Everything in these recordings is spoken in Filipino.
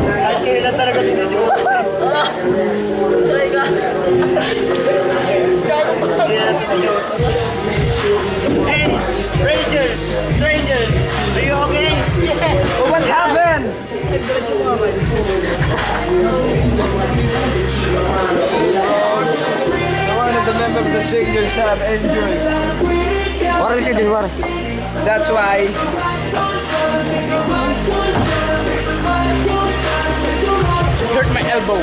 Kahit kailan talaga dito. Hey, strangers! Strangers! Are you okay? Yeah. What happened? One of the members of the singers have injured. War is it? War. That's why. Hurt my elbow.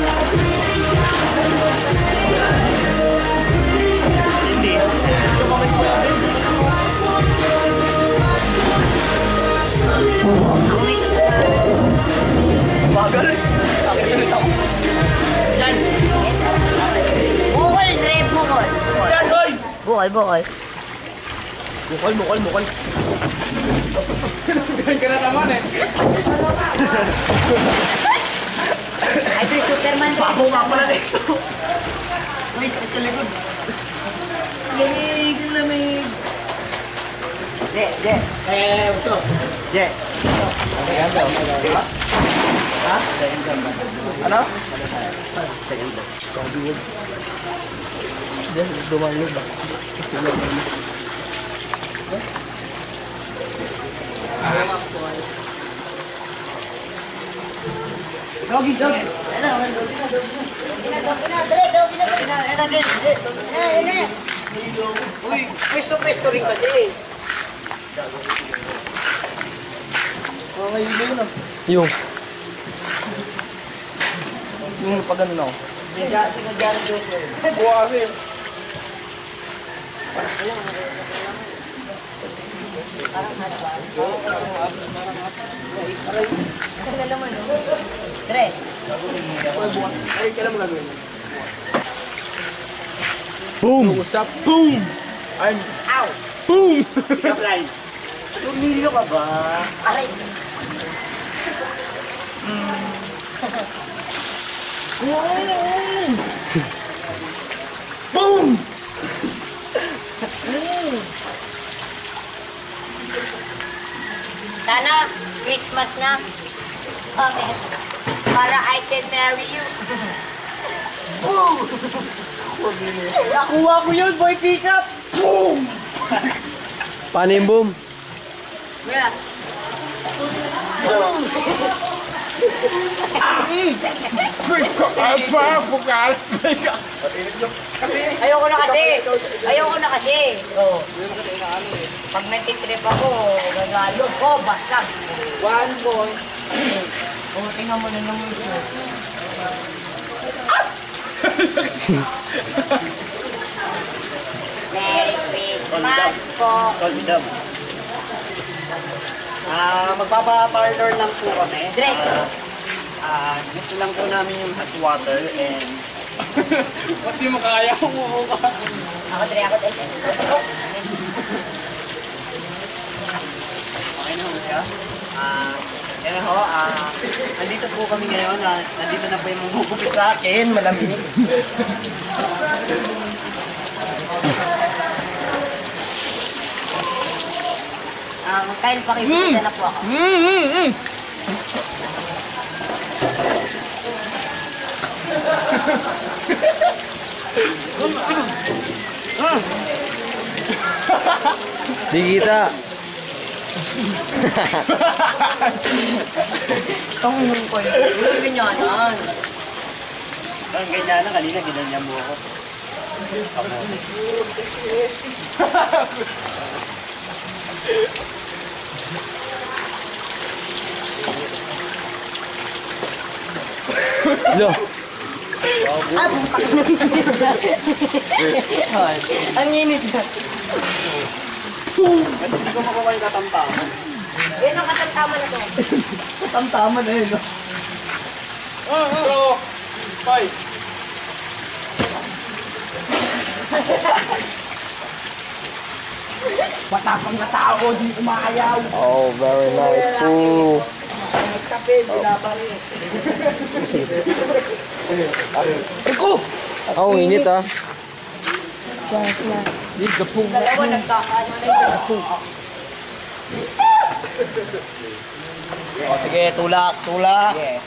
Bagal. Nakisulit ako. Yan. Bukol, Dre, bukol. Yan, boy! Bukol, bukol. Bukol. Ganyan ka na naman eh. Ay, ito yung Superman. Babo nga pala nito. May sakit sa likod. Lamig. Je. What's up? Je. Ha? Ano? Dumalog ba? Doggy. Uy, pwesto rin kasi. Okay, yun na. Yung. Yung pag ano na ako. Buwagin. Dre. Ay, kailan mo gagawin? Boom! Usap. Boom! I'm... Ow! Boom! Pick-up line. Tumilyo ka ba? Aray. Boom! Sana, Christmas na. Okay. Para I can marry you. Nakuha ko yun, boy pick-up! Boom! Paano yung boom? Yeah. Ayoko na kasi. Oh. Pag nagtitrip ako, gagalo ko, basag. 1 point. Oh, tingnan mo na naman ito. Merry Christmas po. Call me dub. Magpapa-parlor lang po kami. Drake. Gusto lang po namin yung hot water and... Ba't di mo kaya kung ka? Ako, Dre, ako. Okay na ho siya. Yan ho, nandito po kami ngayon. Nandito na po yung magugupit sa akin. Malamig. Kyle, pakipaganda na po ako. Di kita. Tungin ko yun. Walang ganyanan. Ang ganyan na, kanina ginanyan mo ako. Lo. Ang init na. Ba't hindi ko makuha yung katamtaman? Yan ang katantama na to. Tamtaman na yun, no? So, bye. Matapang na tao, di umaayaw. Oh, very nice. Ooh. Kape, binabali. Eko! Oh, init ah. Di gapong. Dalawa nagkakaano na yung O sige, tulak, tulak. Yeah.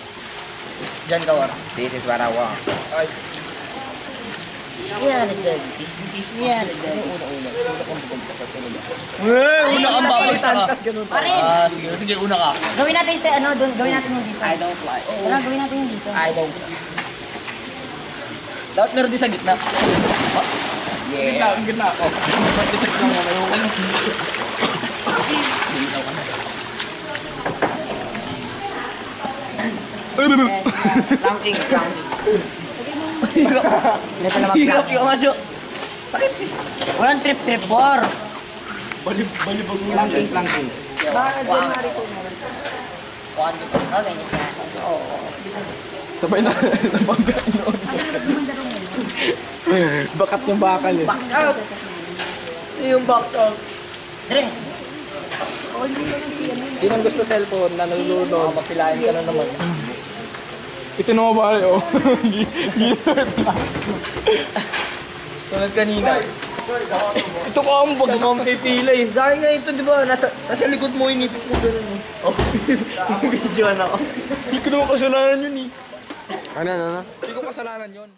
Diyan ka, War. This is what I want. Kiss me yan, kiss me yan. Una kong bugagsak sa sunod. Una kang babagsak ka. Pare, Sige, sige, una ka. gawin natin yung sa ano, doon, gawin natin yung dito. I don't like. Tara, gawin natin yung dito. I don't. Dapat meron din sa gitna. Yeah. Ang ganda ako. Pag-isip lang mo kayo. Planking, planking. Hindi pala Hirap mag-plan. yung madyo. Sakit eh. Walang trip-trip, War. Balibag mo. Planking, planking. Okay, niya siya. Sabay na nabangga noon. Bakat yung bakal eh. Box out. Yung box out. Dire. Sino ang gusto cellphone na nalulunod? Mapilain ka na naman. Ito na mabali oh. Tulad kanina. Ito ka ang Siya mo pipila eh. Sa akin nga ito, di ba? Nasa likod mo, inipit mo gano'n eh. Oh, video na ako. Hindi ko naman kasalanan yun eh. Ano? Hindi ko kasalanan yun.